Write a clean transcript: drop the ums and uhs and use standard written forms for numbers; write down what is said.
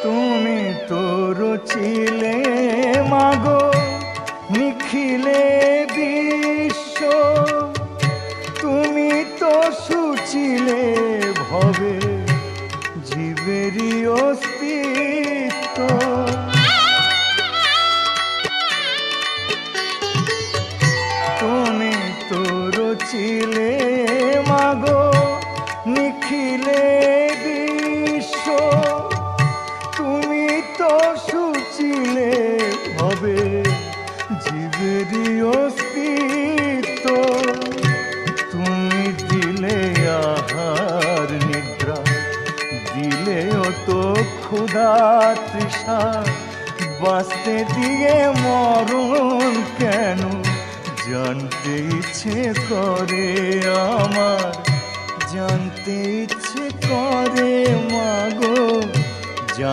তুমি তো রচিলে মাগো নিখিলে বিশ্ব, তুমি তো সুচিলে ভবে জীবেরই অস্তিত্ব। তুমি তো রচিলে মাগো নিখিলে বিশ্ব, তুমি তো সুচিলে হবে জীবেরই অস্তিত্ব। তুমি দিলে আহার নিদ্রা, দিলেও তো ক্ষুধা তৃষা, বাঁচতে দিয়ে মরণ কেন জানতে ইচ্ছে করে আমার, জানতে ইচ্ছে করে মাগো।